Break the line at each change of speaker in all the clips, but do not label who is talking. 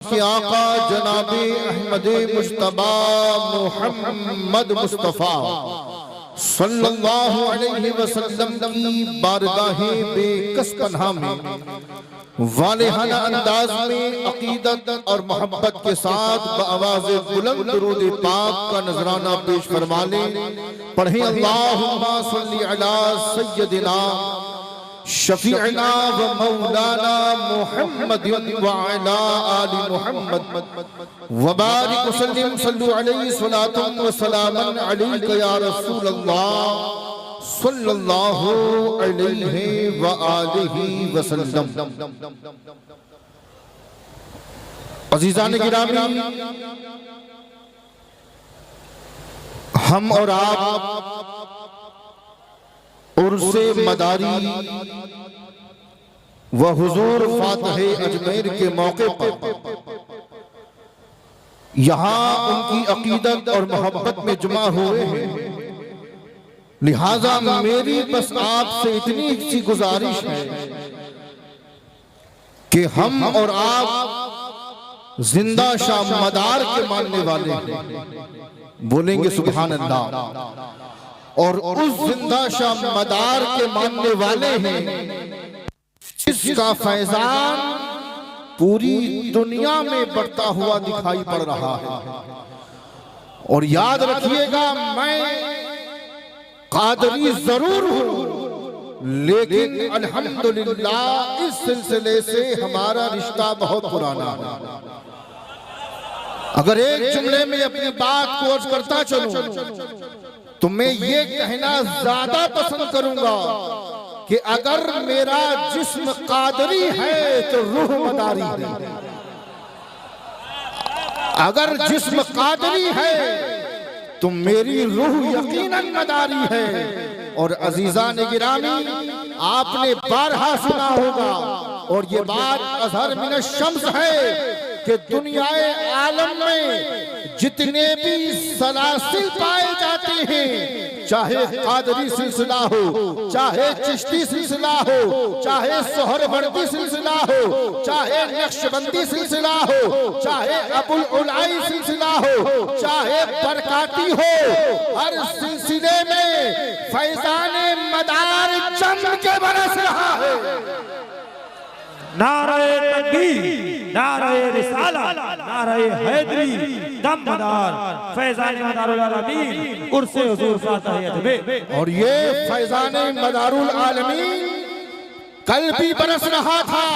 के आका जनाबे अहमदे मुश्तबा मुहम्मद मुस्तफ़ा सल्लल्लाहु अलैहि वसल्लम की बारगाहे बेकस पनाह में वालेहाना अंदाज में अकीदत और मोहब्बत के साथ बआवाज़े बुलंद दुरूद पाक का नजराना पेश फरमा लें। पढ़ें अल्लाहुम्मा सल्ली अला सय्यदिना शफीअना व मौलाना मुहम्मदिन व अला आलि मुहम्मद व बारिक वसल्लिम सल्लु अलैहि सलातुन व सलामन अलैका या रसूल अल्लाह सल्लल्लाहु अलैहि व आलिहि वसल्लम। अज़ीज़ान गिरामी, हम और आप उर्से मदारी व हुजूर फातिह अजमेर के मौके पर यहाँ उनकी अकीदत और मोहब्बत में जुमा हुए हैं। लिहाजा मेरी बस आपसे इतनी सी गुजारिश है कि हम और आप जिंदा शाह मदार के मानने वाले हैं, बोलेंगे सुभान अल्लाह। और उस जिंदा शाह मदार के मानने वाले हैं जिसका फैजान पूरी दुनिया में बढ़ता हुआ दिखाई पड़ रहा है। और याद रखिएगा, मैं कादरी जरूर हूं, लेकिन अल्हम्दुलिल्लाह इस सिलसिले से हमारा रिश्ता बहुत पुराना है। अगर एक जुमले में अपनी बात को अर्ज करता चलूं तो मैं ये कहना ज्यादा पसंद करूंगा कि अगर मेरा जिस्म कादरी है तो रूह मदारी है। अगर जिस्म कादरी है तो मेरी रूह यकीनन मदारी है। और अजीजान गिरामी, आपने बारहा सुना होगा और ये बात अज़हर मिन शम्स है कि दुनियाए आलम में जितने भी सलासिल पाए जाते हैं, चाहे कादरी सिलसिला हो, चाहे चिश्ती सिलसिला हो, चाहे सोहरवर्दी सिलसिला हो, चाहे नक्शबंदी सिलसिला हो, चाहे अबुल उलाई सिलसिला हो, चाहे बरकाती हो, हर सिलसिले में फैजाने मदार जम के बरस रहा है।
नारे तकबीर, नारे रिसालत, नारे हैदरी, दम मदार, फैज़ाने मदारुल आलमीन, उर्से हुजूर फातिह अजमेर।
और ये फैज़ाने मदारुल आलमीन कल भी बरस रहा था,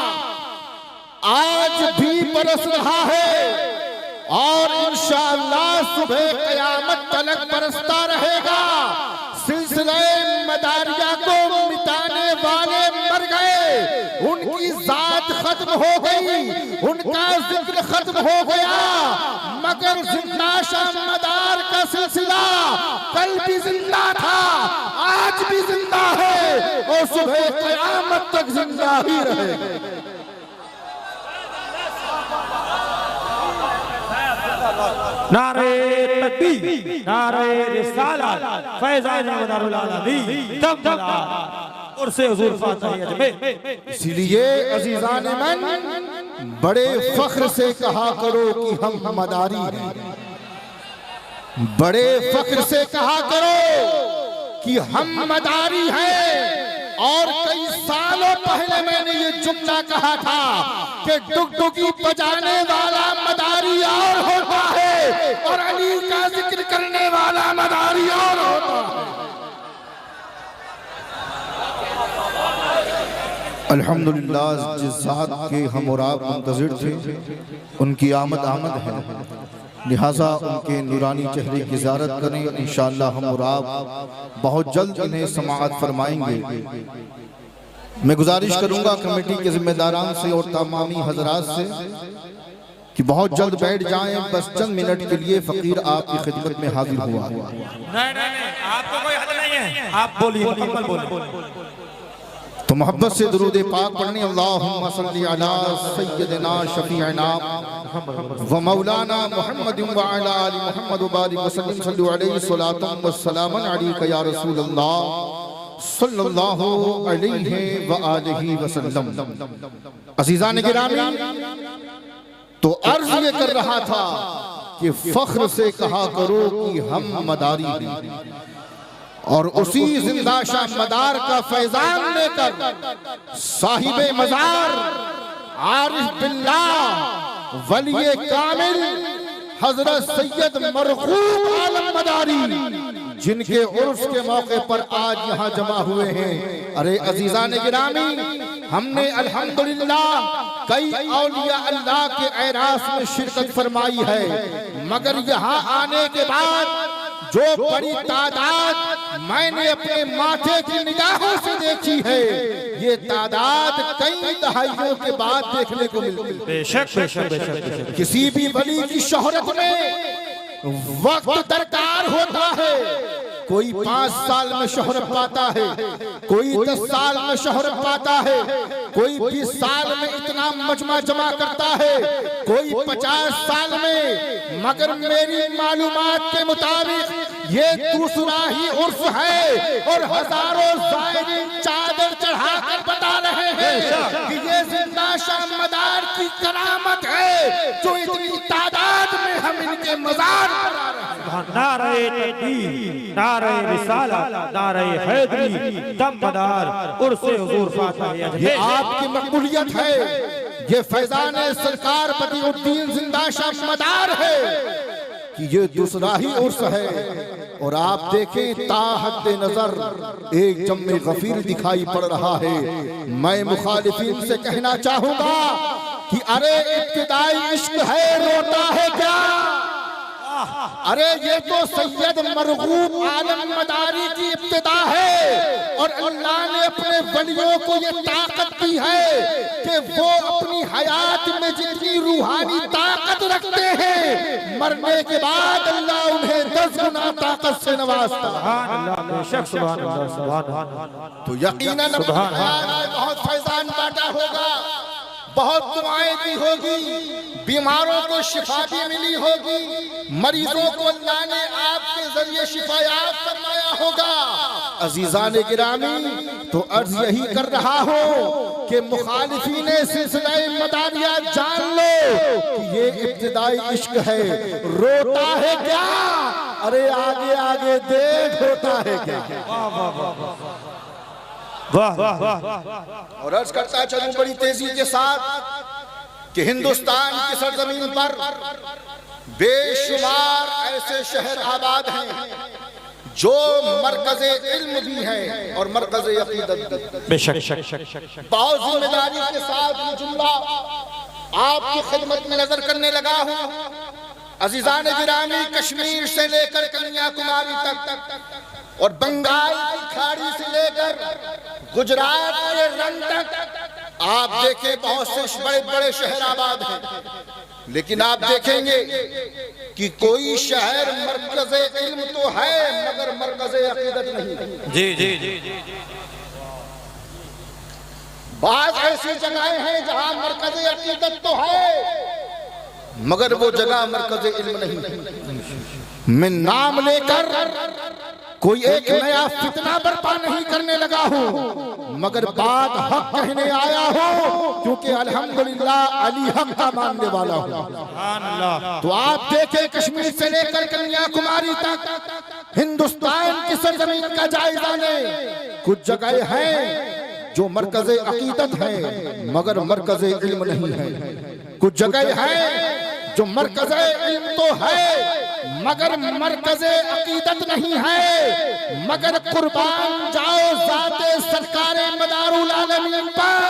आज भी बरस रहा है और इंशाअल्लाह सुबह क़यामत तलक बरसता रहेगा। सिलसिले मदारिया को मिटाने वाले मर गए, उनकी जात खत्म हो गई, उनका जिक्र खत्म हो गया, मगर जिंदा शाह मदार का सिलसिला कल भी जिंदा था, आज भी जिंदा है और सुबह क़यामत तक जिंदा ही रहेगा।
नारे तकबीर, नारे रिसालत, फैज़ाने मदारुल आलमीन, दम मदार, उर्से हुजूर फातिह अजमेर।
इसीलिए अजीजान मन, बड़े फख्र से कहा करो कि हम मदारी हैं। बड़े फख्र से कहा करो कि हम मदारी हैं। और कई सालों पहले मैंने ये जुमला कहा था कि डुगडुगी बजाने वाला मदारी और होता है और अली का जिक्र करने वाला मदारी और होता है। अल्हम्दुलिल्लाह, जिस ज़ात के हम और आप मुंतज़िर थे उनकी आमद है, लिहाजा उनके नूरानी चेहरे की ज़ियारत करें। इंशाअल्लाह हम और आप बहुत जल्द इन्हें समाअत फरमाएंगे। मैं गुजारिश करूंगा कमेटी के जिम्मेदारान से और तमामी हजरात से कि बहुत जल्द बैठ जाएं, बस चंद मिनट के लिए फ़कीर आपकी खिदमत में हाजिर हुआ।
नहीं, आपको कोई हद नहीं है, आप बोलिए, मुकम्मल बोलिए।
तो मोहब्बत से दुरूद पाक पढ़ने, अल्लाहुम्मा सल्ली अला सय्यदिना शफीअना व मौलाना मुहम्मदिन व अला आलि मुहम्मद व बारिक वसल्लम सल्लु अलैहि सलातुन व सलामन अलैका या रसूल अल्लाह सल्लल्लाहु अलैहि व आलिहि वसल्लम। अज़ीज़ान गिरामी, तो अर्ज ये कर रहा था कि फख्र से कहा करो कि हम मदारी हैं, और उसी जिंदाशा मदार का फैजान लेकर साहिबे मजार आरिफ बिल्लाह वलिये कामिल हजरत सैयद मरहूम आलम मदारी, जिनके उर्स के मौके पर आज यहाँ जमा हुए हैं। अरे अजीजान गिरामी, हमने अल्हम्दुलिल्लाह कई औलिया अल्लाह के एरास में शिरकत फरमाई है, मगर यहाँ आने के बाद जो बड़ी तादाद मैंने अपने माथे की निगाहों से देखी है, ये तादाद कई दहाइयों के बाद देखने को मिलती है।
बेशक बेशक बेशक।
किसी भी वली की शोहरत में वक्त दरकार होता है। कोई 5 साल में शोहरत पाता है, कोई 10 साल में शोहरत पाता है, कोई 20 साल में इतना मजमा जमा करता है, कोई 50 साल में। मगर मेरी मालूमात के मुताबिक ये दूसरा ही उर्फ है, और हजारों ज़ायरीन चादर चढ़ाकर बता रहे हैं कि ये जिंदाशा मदार की करामत है, जो इतनी तादाद में हम इनके मजार पर आ रहे हैं।
नारे तकबीर, नारे रिसालत, नारे हैदरी, दम मदार, उर्से हुजूर फातिहा।
ये आपकी मकबूलियत है, ये फैजान सरकार बदिउद्दीन जिंदाशा मदार है कि ये दूसरा ही उर्स है। और आप देखें ताहत नजर एक जम्मे गफीर दिखाई पड़ रहा है। मैं मुखालिफिन से कहना चाहूंगा कि अरे इब्तिदाई इश्क है, रोता है क्या? अरे ये तो सैयद मरगूब आलम मदारी की इब्तिदा है, और अल्लाह ने अपने वलियों को ये ताकत दी है कि वो अपनी हयात में जितनी रूहानी ताकत रखते हैं, मरने के बाद अल्लाह उन्हें 10 गुना ताकत से नवाजता है।
बेशक सुभान अल्लाह, सुभान अल्लाह।
तो यकीनन बहुत फैजान बांटा होगा, बहुत दुआएं दी होगी, बीमारों को शिफा भी मिली होगी, मरीजों को अल्लाह ने आपके जरिए शिफायात फरमाया होगा। अजीजान गिरामी, तो अर्ज यही कर रहा हो कि मुखालिफीन सिलसिला मदारिया जान लो कि ये इब्तिदाई इश्क है, रोता है क्या? अरे आगे आगे देख, होता है क्या?
वाह वाह वाह।
और अर्ज करता चलूं बड़ी तेजी के साथ कि हिंदुस्तान की सरजमीन पर बेशुमार ऐसे शहर आबाद हैं जो मरकज़े इल्म भी हैं और मरकज़े अक़ीदत भी।
बेशक।
बहुत जिम्मेदारी के साथ ये जुमला आपकी खिदमत में नजर करने लगा हूँ। अजीजान गिरामी, कश्मीर से लेकर कन्याकुमारी तक और बंगाल की खाड़ी से लेकर गुजरात के रंग तक आप देखें बहुत से बड़े बड़े शहर आबाद हैं, लेकिन आप देखेंगे कि कोई शहर मरकज़े इल्म तो है मगर मरकज़े अक़ीदत नहीं।
जी जी जी।
बात ऐसी जगहें हैं जहां मरकज़े अक़ीदत तो है मगर वो जगह मरकज़े इल्म नहीं। मैं नाम लेकर कोई एक नया फितना बर्पा नहीं करने लगा हूँ, मगर बात हक कहने आया हूँ, क्योंकि अल्हम्दुलिल्लाह अली हक का मानने वाला हूँ। तो आप देखें कश्मीर से लेकर कन्याकुमारी तक हिंदुस्तान की सरजमीन का जायजा लें। कुछ जगह हैं जो मरकज़े अक़ीदत है मगर मरकज़े इल्म नहीं है। कुछ जगह है जो मरकज़े इल्म तो है मगर मरकज़े अक़ीदत नहीं है। मगर कुर्बान जाओ ज़ाते सरकारे मदारुल आलमीन पर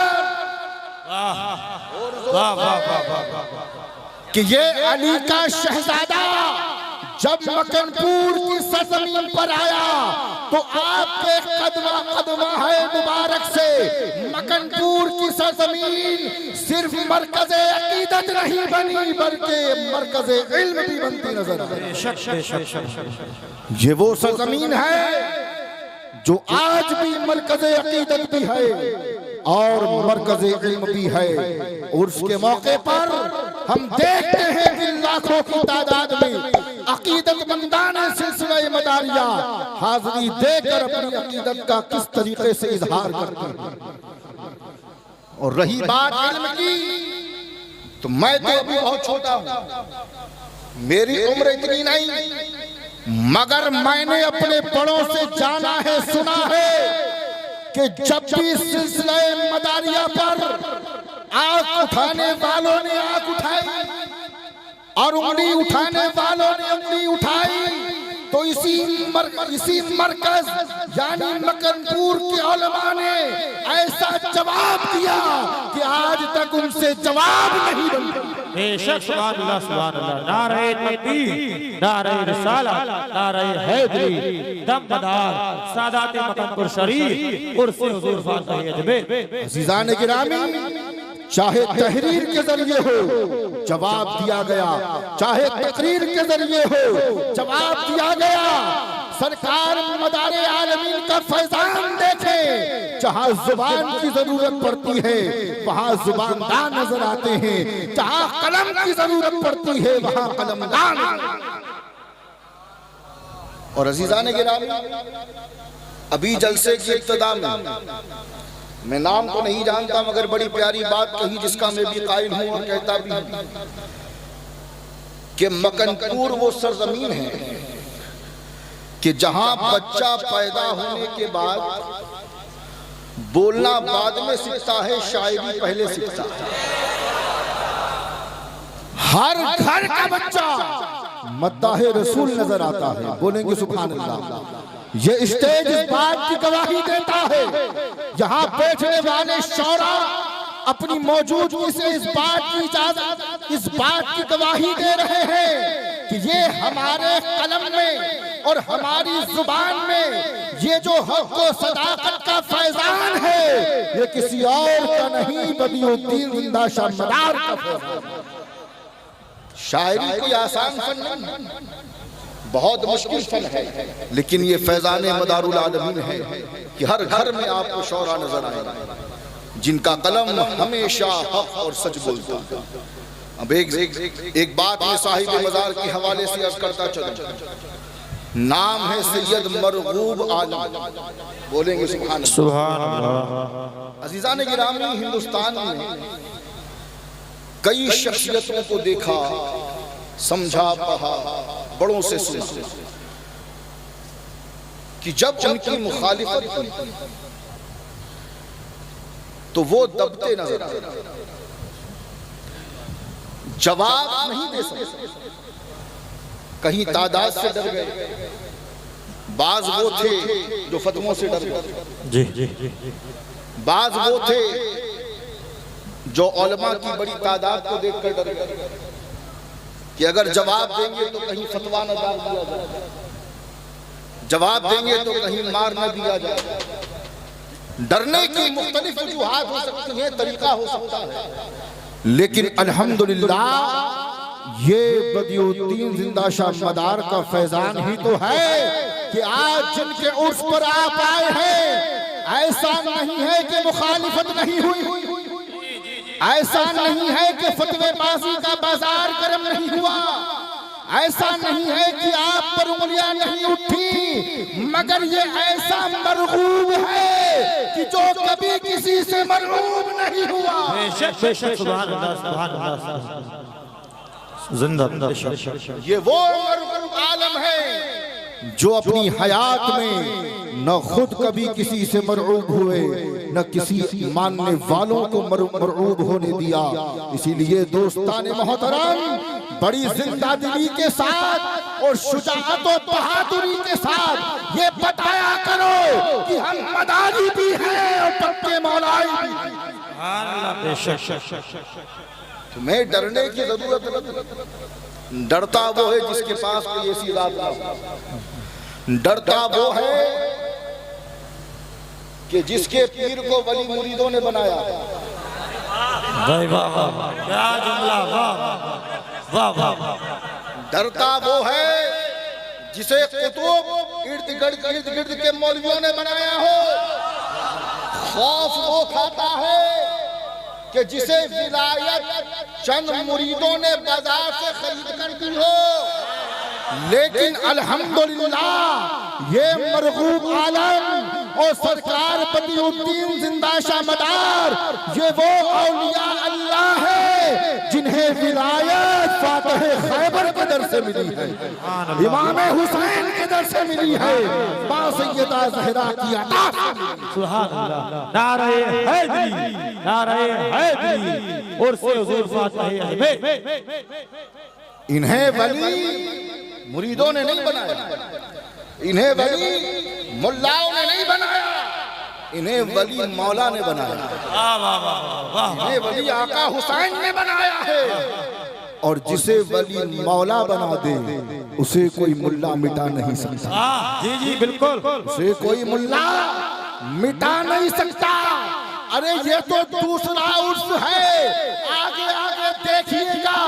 कि ये अली का शहजादा जब मकनपुर की सरजमीन पर आया तो आपके कदमा है मुबारक से मकनपुर की सरजमीन सिर्फ मरकज़े अक़ीदत नहीं बनी बल्कि मरकज़े इल्म भी बनती नजर आई। ये वो सरजमीन है जो आज भी मरकज़े अक़ीदत भी है और मरकज़े इल्म भी है। और उसके मौके पर हम देखते हैं कि लाखों की तादाद में अक़ीदतमंदान सिलसिला मदारिया हाज़िरी देकर अपनी अक़ीदत का किस तरीके से इजहार करते हैं। और रही बात इल्म की, तो मैं तो अभी बहुत छोटा हूं, मेरी उम्र इतनी नहीं, मगर मैंने अपने बड़ों से जाना है, सुना है कि जब भी सिलसिला मदारिया पर आंख उठाने वालों ने आंख उठाई और उंगली उठाने वालों ने उंगली उठाई, तो इसी मरकज यानी मकनपुर के उलमा ने ऐसा जवाब दिया कि आज तक उनसे जवाब नहीं बना।
बेशक सुभान अल्लाह सुभान अल्लाह। नारे तकबीर, नारे रिसालत, नारे हैदरी, दमदार सादात मकनपुर शरीफ उर्से हुजूर फातह अजमेर।
अज़ीज़ान गिरामी, चाहे तहरीर के जरिए हो जवाब दिया गया, चाहे तकरीर के जरिए हो जवाब दिया गया। सरकार मदारे आलमीन का फैजान देखे, जहां जुबान की जरूरत पड़ती है वहां जुबानदार नजर आते हैं, जहां कलम की जरूरत पड़ती है वहां कलमदार। और अज़ीज़ान गिरामी, अभी जलसे की इब्तिदा में मैं नाम तो नहीं जानता, मगर बड़ी प्यारी बात कही जिसका मैं भी कायल हूं और कहता भी हूं कि मकनपुर वो सरजमीन है कि जहां बच्चा पैदा होने के बाद बोलना बाद में सीखता है, शायरी पहले सीखता है। हर घर का बच्चा मद्दाहे रसूल नजर आता है, बोलेंगे सुभान अल्लाह। ये स्टेज इस बात की गवाही देता है, यहाँ बैठने वाले शौरा अपनी मौजूदगी से इस बात की गवाही दे रहे हैं कि ये हमारे कलम में और हमारी जुबान में ये जो हक व सदाकत का फैजान है, ये किसी और का नहीं बदियुद्दीन जिंदा शाह मदार का फैजान। शायरी कोई आसान फन नहीं, बहुत मुश्किल फन है, लेकिन ये फैजान मदारुल आलमीन है कि हर घर में आपको शौरा नजर आएगा जिनका कलम हमेशा हक और सच बोलता है। अब एक बात मैं साहिब मजार के हवाले से अर्ज करता चलूं। नाम है सैयद मरगूब आलम, बोलेंगे सुभान अल्लाह। अज़ीज़ान गिरामी, हिंदुस्तान में कई शख्सियतों को देखा, समझा, पढ़ा, बड़ों से सुना कि जब उनकी मुखालिफत हुई तो वो दबते नजर आए, जवाब नहीं दे सकते। कहीं तादाद से डर गए, बाज वो थे जो फतवों से डर गए, बाज वो थे जो उलमा की बड़ी तादाद को देखकर डर गए कि अगर जवाब देंगे तो कहीं फतवा न डाल दिया जाए, जवाब देंगे तो कहीं मार न दिया जाए। डरने की मुख्तलिफ वजूहात हो सकती हैं, तरीका हो सकता है, लेकिन अल्हम्दुलिल्लाह ये बदियुद्दीन जिंदा शाह मदार का फैजान ही तो है कि आज जिनके उर्स पर आप आए हैं, ऐसा नहीं है कि मुखालिफत नहीं हुई, ऐसा नहीं है कि फतवेबाजी का बाजार गर्म नहीं हुआ, ऐसा नहीं है कि आप पर उंगलियां नहीं उठी, मगर ये ऐसा मरगूब है कि जो कभी किसी से मरगूब नहीं हुआ।
बेशक बेशक सुभान अल्लाह सुभान अल्लाह। जिंदा
ये वो मरगूब आलम है जो अपनी हयात में न खुद कभी किसी से मरऊब हुए, न किसी मानने वालों को मरऊब होने दिया। इसीलिए दोस्ताने मोहतरम, बड़ी जिंदा दिली के साथ और शुजाअत और बहादुरी के साथ ये बताया करो कि हम मदारी भी हैं और पक्के मौलाई भी। तुम्हें डरने की जरूरत नहीं। डरता वो है जिसके पास कोई ऐसी बात ना हो। डरता वो है कि जिसके पीर को वली मुरीदों ने बनाया।
वाह वाह वाह, क्या जुमला, वाह वाह वाह।
डरता वो है जिसे कुतुब इर्द गिर्द के मौलवियों ने बनाया हो। खौफ वो खाता है कि जिसे विलायत चंद मुरीदों ने बाजार से खरीद कर दी हो। लेकिन अल्हम्दुलिल्लाह ये मरगूब आलम और सरकार बदिउद्दीन जिंदा शाह मदार, ये वो औलिया अल्लाह है जिन्हें विलायत फातह खैबर के दर से मिली है, इमाम हुसैन के दर से मिली है, मां सैयदा ज़हरा की अता।
सुभान अल्लाह। नारे हैदरी, नारे हैदरी और से हुजूर फातिह अजमेर।
इन्हें वली मुरीदों ने नहीं बनाया, इन्हें वली मुल्लाओं ने नहीं बनाया, इन्हें वली मौला ने बनाया, इन्हें वली आका हुसैन ने बनाया है। और जिसे वली मौला बना दे उसे कोई मुल्ला मिटा नहीं सकता।
जी जी बिल्कुल,
उसे कोई मुल्ला मिटा नहीं सकता। अरे ये तो दूसरा उर्स है, आगे आगे देखिएगा,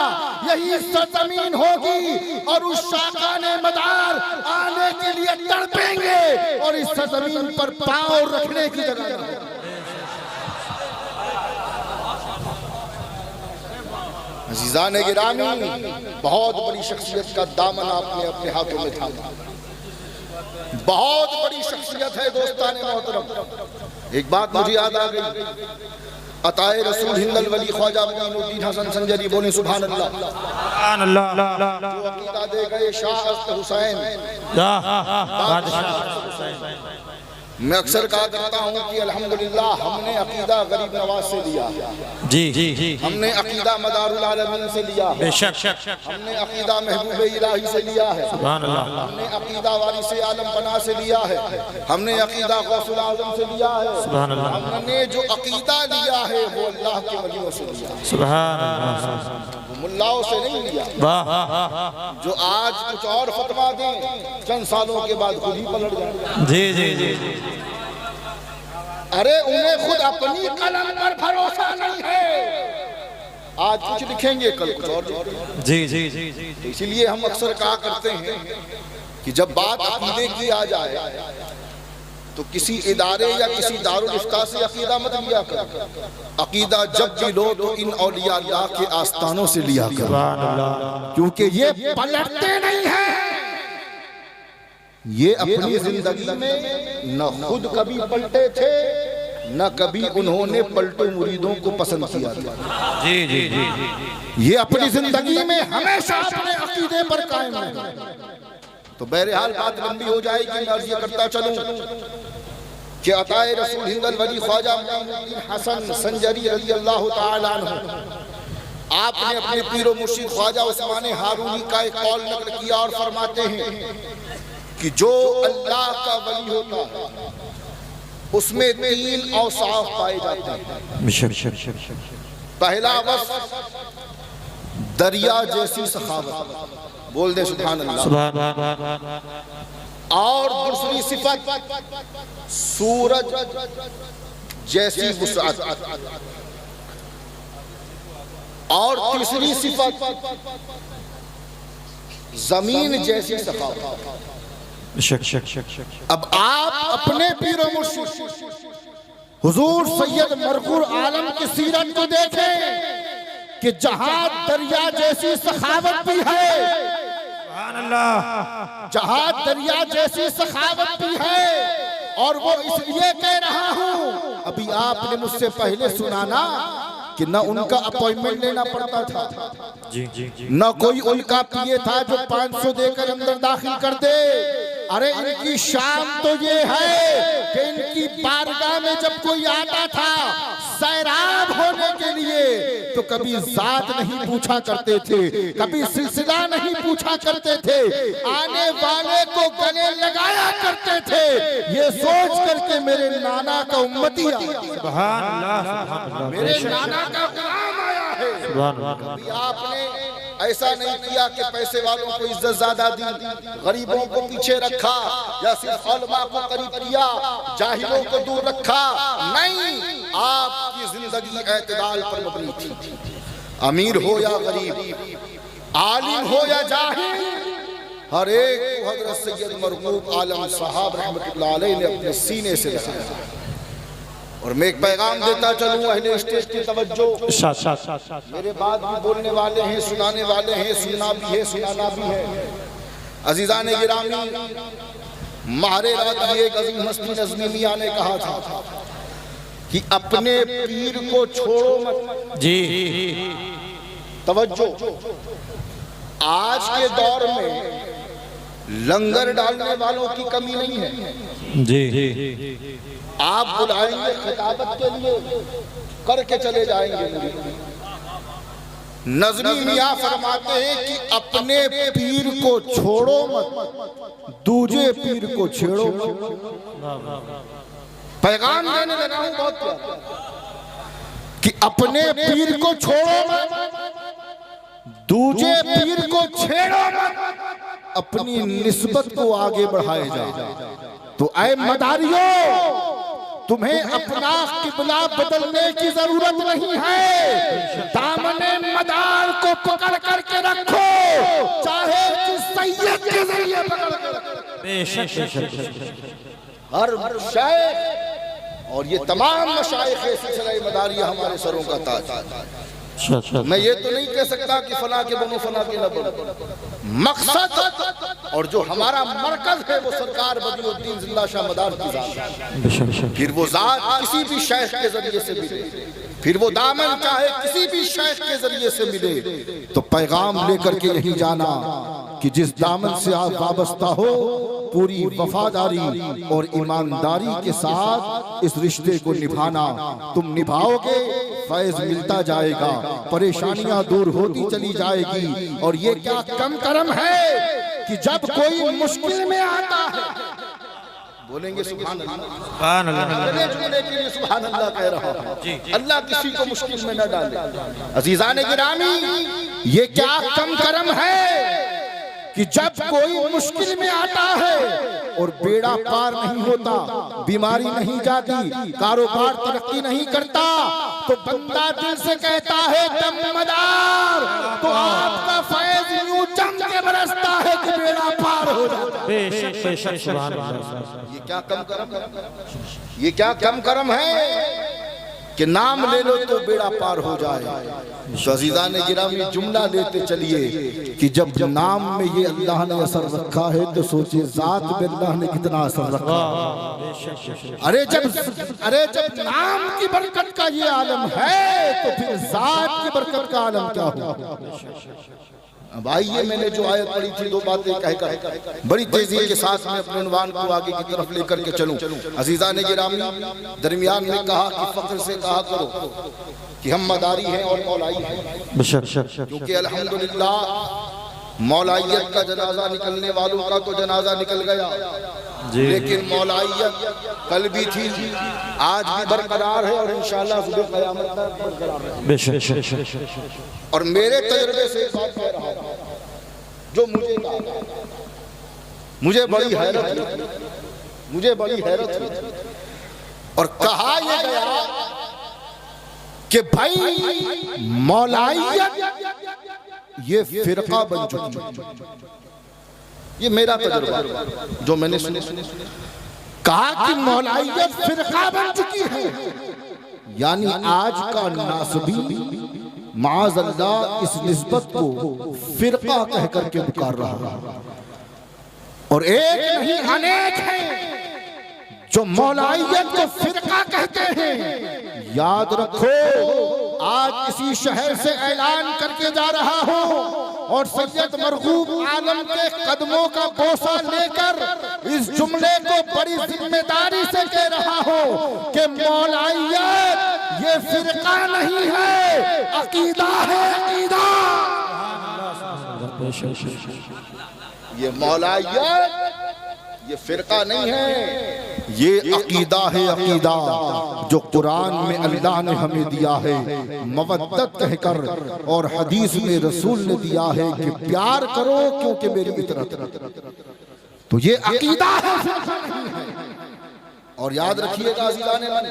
यही सरजमीन होगी और उस शाकाने मदार आने के लिए तड़पेंगे और इस सरजमीन पर पांव रखने की जगह नहीं। अज़ीज़ान गिरामी, बहुत बड़ी शख्सियत का दामन आपने अपने हाथों में थामा, बहुत बड़ी शख्सियत है दोस्ताने मोहतरम। एक बात मुझे याद आ गई, अताए रसूल हिंदल वली ख्वाजा मोइनुद्दीन हसन संजरी बोले सुभान अल्लाह।
सुभान अल्लाह।
जो अकीदा दे गए शाह अस्त हुसैन, मैं अक्सर कहा करता हूँ कि अल्हम्दुलिल्लाह हमने अकीदा गरीब नवाज से लिया,
जी जी जी,
हमने अकीदा मदारुल आलमीन से लिया,
बेशक,
हमने अकीदा महबूब इलाही से लिया है,
सुभान अल्लाह,
हमने अकीदा वारिस आलम पना से लिया है, हमने अकीदा गौसुल आज़म से लिया है,
सुभान अल्लाह,
हमने जो अकीदा लिया है वो अल्लाह के वलियों से लिया,
सुभान अल्लाह,
मुल्लाओं से नहीं लिया।
वाह,
जो आज कुछ और फतवा दें चंद सालों के बाद खुद ही पलट जाए।
जी जी जी,
अरे उन्हें खुद अपनी कलम पर भरोसा नहीं है, आज कुछ लिखेंगे कल कुछ और लिखेंगे।
जी जी जी जी,
इसीलिए हम अक्सर कहा करते हैं कि जब बात अकीदे की आ जाए तो किसी इदारे या किसी दारुल इफ्ता से अकीदा मत लिया कर, अकीदा जब भी लो तो इन औलिया अल्लाह के आस्थानों से लिया कर,
सुभान अल्लाह,
क्योंकि ये पलटते नहीं हैं। ये अपनी जिंदगी में न खुद कभी पलटे थे, न कभी उन्होंने पलटू मुरीदों को पसंद किया था।
जी जी जी,
ये अपनी जिंदगी में हमेशा अपने अकीदे पर कायम है। तो बहरहाल बात लंबी हो जाएगी, मैं अर्ज़ ये करता चलूं कि अताए रसूल हिंदल वली ख्वाजा मोइनुद्दीन हसन संजरी रज़ी अल्लाह तआला अन्हु, आपने अपने पीरो मुर्शिद ख्वाजा उस्मान हारूनी का एक कौल नकल किया और फरमाते हैं कि जो अल्लाह का वली होता है उसमें तीन औसाफ पाए जाते हैं। पहला वस्फ दरिया जैसी सखावत, बोल दे सुभान अल्लाह,
सुभान अल्लाह,
और दूसरी सिफत सूरज जैसी वुसअत, और तीसरी सिफत जमीन जैसी सखावत। अब आप अपने पीरो मुर्शिद हुजूर सैयद मरकूर आलम की सीरत को देखें कि जहां दरिया जैसी सखावत भी है, जहां दरिया जैसी सखावत भी है, और वो इसलिए कह रहा हूं, अभी आपने मुझसे पहले सुना ना कि न उनका अपॉइंटमेंट लेना पड़ता था,
जी जी जी,
न कोई उनका पिए था जो 500 देकर अंदर दाखिल कर दे। अरे इनकी शान तो ये है कि इनकी बारगाह में जब कोई आता था सैराब होने के लिए तो कभी जात नहीं पूछा करते थे, कभी सिलसिला नहीं पूछा करते थे, आने वाले को गले लगाया करते थे, ये सोच करके मेरे नाना का उम्मती आया,
सुभान अल्लाह,
मेरे नाना का गुलाम आया है।
सुभान अल्लाह,
कभी आपने ऐसा नहीं किया कि पैसे वालों को इज्जत ज्यादा दी, गरीबों को पीछे रखा, या सिर्फ उलमा को करीब किया, जाहिलों को दूर रखा। नहीं, आपकी जिंदगी एतदाल पर मबनी थी। अमीर हो या गरीब, आलिम हो या जाहिल, हर एक को हजरत सैयद मरकूब आलम साहब रहमतुल्लाह अलैह ने अपने सीने से लगाया। और मैं एक पैगाम देता चलूं अहले स्टेज की तवज्जो, मेरे बाद भी बोलने वाले हैं, सुनाने वाले हैं, सुनना भी है, सुनाना भी है। अजीजान गिरामी, मारे रात एक अजीम हस्ती नज़्मी मियां ने कहा था कि अपने पीर को छोड़ो मत।
जी
तवज्जो, आज के दौर में लंगर डालने वालों की कमी नहीं है।
जी
आप बुलाएंगे खिताबत के लिए, करके चले जाएंगे। नज़्मी मियां फरमाते हैं कि अपने पीर को छोड़ो मत, दूजे पीर को छेड़ो मत। पैगाम देने लगा हूं बहुत प्यारा कि अपने पीर को छोड़ो मत, दूजे पीर को छेड़ो मत, अपनी निस्बत को आगे बढ़ाए जाए। तो ऐ मदारियों, तुम्हें अपना किबला बदलने की जरूरत नहीं है। दामने मदार को पकड़ करके रखो, चाहे कि सैयद के जरिए पकड़ के रखो। हर शायख और ये तमाम मशाइख सिलसिला मदारिया हमारे सरों का ताज। मैं ये तो नहीं कह सकता कि फला के बनो फला के न बनो। मकसद और जो हमारा मरकज है वो सरकार बदरुद्दीन जिंदा शाह मदार की जात। फिर वो जात किसी भी शेख के जरिए से मिले, फिर वो दामन चाहे किसी भी शेख के जरिए से मिले, तो पैगाम लेकर के यही जाना कि जिस दामन से आप वाबस्ता हो, पूरी वफादारी और ईमानदारी के साथ इस रिश्ते को निभाना। तुम निभाओगे, फैज मिलता जाएगा, परेशानियां दूर होती चली जाएगी। और ये क्या कम करम है कि जब कोई मुश्किल में आता है, बोलेंगे सुभान अल्लाह, जुमले के लिए सुभान अल्लाह कह रहा हूं। अल्लाह किसी को मुश्किल में न डाले। अजीजान गिरामी, ये क्या कम करम है कि जब कोई मुश्किल में आता है और बेड़ा पार नहीं होता, बीमारी नहीं जाती, कारोबार तरक्की नहीं करता, तो बंदा दिल से कहता है दमदार, तो आपका फैज यूं जम के बरसता है कि बेड़ा पार हो जाता है।
बेशक सुभान अल्लाह।
ये क्या कम करम है, ये क्या कम करम है कि नाम ले लो तो बेड़ा पार हो जाए। तो अज़ीज़ान गिरामी, जुमला लेते चलिए कि जब नाम में ये अल्लाह ने असर रखा है, तो सोचिए जात में अल्लाह ने कितना असर रखा। अरे जब नाम की बरकत का ये आलम है, तो फिर जात की बरकत का आलम क्या होगा। अब आइए, मैंने जो आयत पढ़ी थी, दो बातें कहकर बड़ी तेजी के साथ में अपने उन्वान को आगे की तरफ लेकर के चलूं। अज़ीज़ान गिरामी, दरमियान में कहा कि फख्र से कहा करो कि हम मदारी हैं और मौलाई हैं, क्योंकि अल्हम्दुलिल्लाह मौलाइयत का जनाजा निकलने वालों का तो जनाजा निकल गया, लेकिन मौलाइयत कल भी थी, आज भी बरकरार है और इंशाअल्लाह सुबह क़यामत तक बरकरार है। और मेरे तजुर्बे से एक बात कह रहा हूं, जो मुझे बड़ी हैरत हुई और कहा यह गया कि भाई मौलाइयत ये फिरका बन चुकी है। ये मेरा तजुर्बा जो मैंने सुने, कहा कि मौलाइयत फिरका बन चुकी है, यानी आज का नासबी माज़अल्लाह इस निस्बत को फिरका कह करके पुकार रहा है। और एक नहीं अनेक हैं जो मौलाइयत को फिरका कहते हैं। याद रखो, आज इसी शहर से ऐलान करके जा रहा हूं और सैयद मरगूब आलम के कदमों का बोसा लेकर इस जुमले को बड़ी जिम्मेदारी से कह रहा हूं कि मौलाइयत ये फिरका नहीं है, अकीदा है, अकीदा। ये मौलाइयत ये फिरका नहीं है, ये अकीदा है, अकीदा जो कुरान में अल्लाह ने हमें दिया है मवद्दत कहकर, और हदीस में रसूल ने दिया है कि प्यार करो क्योंकि मेरी इतरत। तो ये अकीदा है, फिरका नहीं है। और याद रखिएगा अज़ीज़ान मन,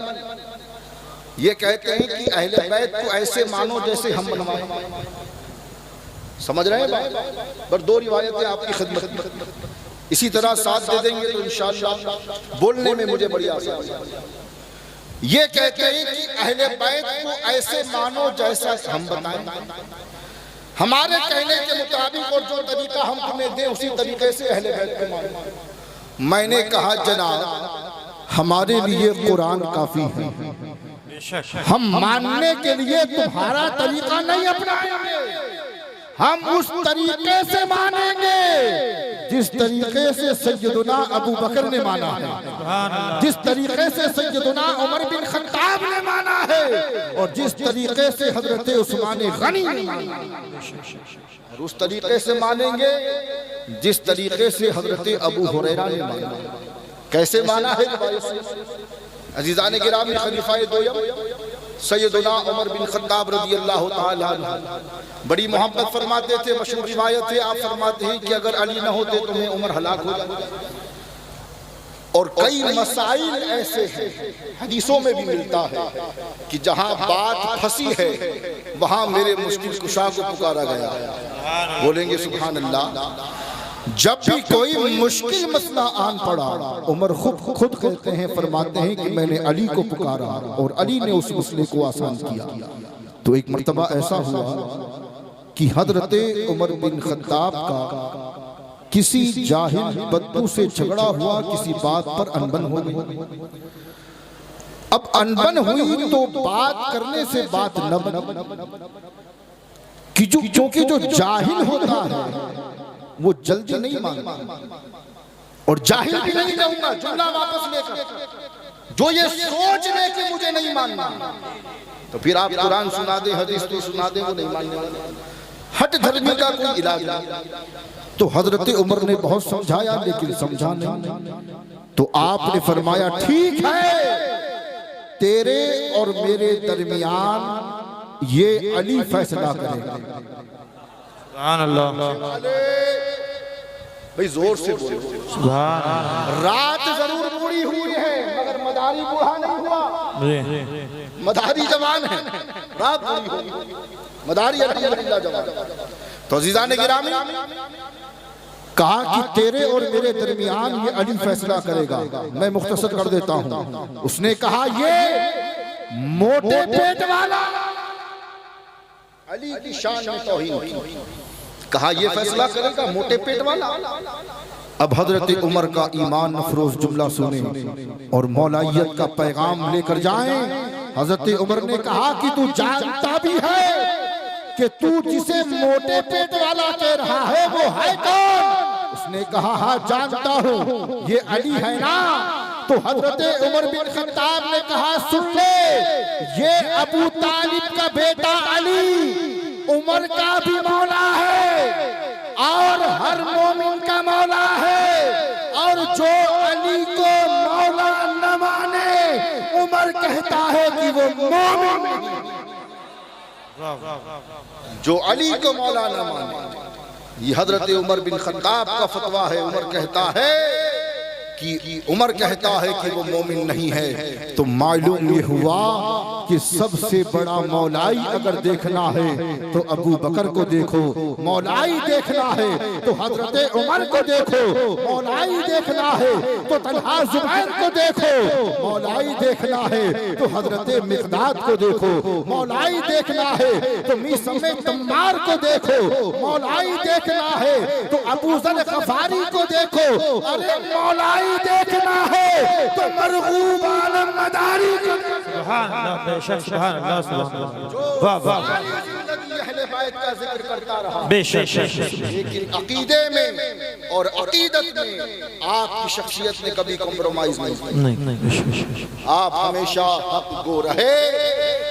ये कहते हैं कि अहले बैत को ऐसे मानो जैसे हम मनवाए। समझ रहे हैं बात? पर दो रिवायतें आपकी खिदमत में इसी तरह साथ दे देंगे तो इंशाअल्लाह बोलने में मुझे बड़ी आसानी है। ये कहते हैं कि अहले बैत को ऐसे मानो जैसा हम बताएं, हमारे कहने के मुताबिक, और जो तरीका हम तुम्हें दें उसी तरीके से अहले बैत को मानो। मैंने कहा जनाब हमारे लिए कुरान काफी है, हम मानने के लिए तुम्हारा तरीका नहीं अपनाएंगे, हम उस तरीके से मानेंगे जिस तरीके से सैयदुना अबू बकर ने माना है, जिस तरीके से सैयदुना उमर बिन खत्ताब ने माना है, और जिस तरीके से हजरत उस्मान गनी ने माना है, और उस तरीके से मानेंगे जिस तरीके से हजरत अबू हुरैरा ने माना। कैसे माना है अजीजान गिरामी, खलीफाए दोयम सैयदुना उमर बिन खत्ताब रज़ियल्लाहु ताला अन्हु बड़ी मोहब्बत फरमाते थे। मशहूर रिवायत है, आप फरमाते हैं कि अगर अली न होते तो मैं उमर हलाक हो जाता। और कई मसाइल ऐसे हैं, हदीसों में भी मिलता है कि जहां बात फंसी है वहां मेरे मुश्किल कुशा को पुकारा गया। बोलेंगे सुभान अल्लाह। जब भी कोई मुश्किल मसला आन पड़ा, उमर खुद कहते हैं, फरमाते हैं कि मैंने अली को पुकारा और अली ने उस मसले को आसान किया। तो एक मर्तबा ऐसा हुआ कि हजरत उमर बिन खत्ताब का किसी जाहिल बद्दू से झगड़ा हुआ, किसी बात पर अनबन हो गई। अब अनबन हुई तो बात करने से बात न बनी, क्योंकि जो जाहिल होता है वो जल्दी नहीं मानता, और जाहिल भी नहीं कहूंगा, जुमला वापस लेकर, जो ये सोच ले कि मुझे नहीं मानना, तो फिर आप कुरान सुना दे, हदीस तो सुना दे, वो नहीं मानने वाले। हट धर्मी का कोई इलाज नहीं। तो हजरत उमर ने बहुत समझाया लेकिन समझा नहीं। तो आपने फरमाया ठीक है, तेरे और मेरे दरमियान ये अली फैसला करेगा।
सुभान अल्लाह,
भाई जोर से बोलो
सुभान।
रात जरूर बूढ़ी हुई है मगर मदारी बूढ़ा नहीं हुआ। मदारी जवान है, रात बूढ़ी हुई, मदारी अल्हम्दुलिल्लाह जवान। तो अज़ीज़ान गिरामी, कहा कि तेरे और मेरे दरमियान ये अली फैसला करेगा। मैं मुख्तसर कर देता हूं। उसने कहा ये मोटे पेट वाला अली की शान में तौहीन की। कहा ये फैसला करेगा मोटे पेट वाला। अब हजरत उमर का ईमान अफरोज जुमला सुने और मौलाइयत का पैगाम लेकर जाएं। हजरत उमर ने कहा कि तू जानता भी है कि तू जिसे मोटे पेट वाला कह रहा है वो है कौन? उसने कहा हाँ जानता हूँ, ये अली है ना। तो हजरत उमर बिन खत्ताब ने कहा सुन ले, ये अबू तालिब का बेटा अली उमर का भी मौला है और हर मोमिन का मौला है, और जो अली को मौला न माने उमर कहता है कि वो मोमिन नहीं। जो अली को मौला न माने, ये हजरत उमर बिन खत्ताब का फतवा है। उमर कहता है कि वो मोमिन नहीं है। तो मालूम ये हुआ कि सबसे बड़ा मौलाई अगर देखना है तो अबू बकर को देखो, मौलाई देखना है तो हजरत उमर को देखो, मौलाई देखना है तो तलहा जुबैर को देखो, मौलाई देखना है तो हजरत मिक़दाद को देखो, मौलाई देखना है तो मीसम तम्मार को देखो, मौलाई देखना है तो अबू ज़र ग़फ़ारी को देखो, अरे मौलाई देखना है तो मरगूब आलम मदारी को।
सुभान अल्लाह, बेशक सुभान अल्लाह, सुभान अल्लाह, वाह वाह।
अहले बैत का जिक्र करता रहा,
बेशक।
लेकिन अकीदे में और अकीदत में आपकी शख्सियत ने कभी कॉम्प्रोमाइज नहीं। आप हमेशा हक गो रहे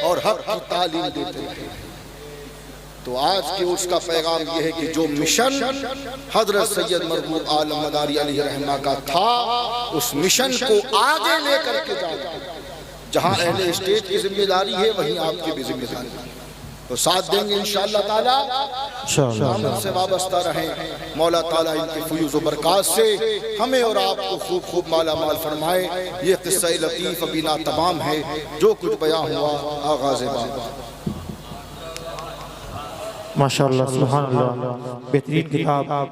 और हक की तालीम देते रहे। तो आज के उसका पैगाम यह है कि जो मिशन हजरत सैयद मरहूम आलम मदारी अलैहि रहमा का था, उस मिशन को आगे लेकर के जाना। जहां अहले स्टेट की जिम्मेदारी है वहीं आपकी भी जिम्मेदारी है। तो साथ देंगे इंशाअल्लाह ताला, हम उनसे वाबस्ता रहें। मौला ताला इनके फयूज़ व बरक़ात से हमें और आपको खूब खूब माला माल फरमाए। ये क़िस्सा लतीफ़ अभी ना तमाम है, जो कुछ बयां हुआ आगाज़ बाब।
माशाअल्लाह, सुभान अल्लाह, बेहतरीन किताब।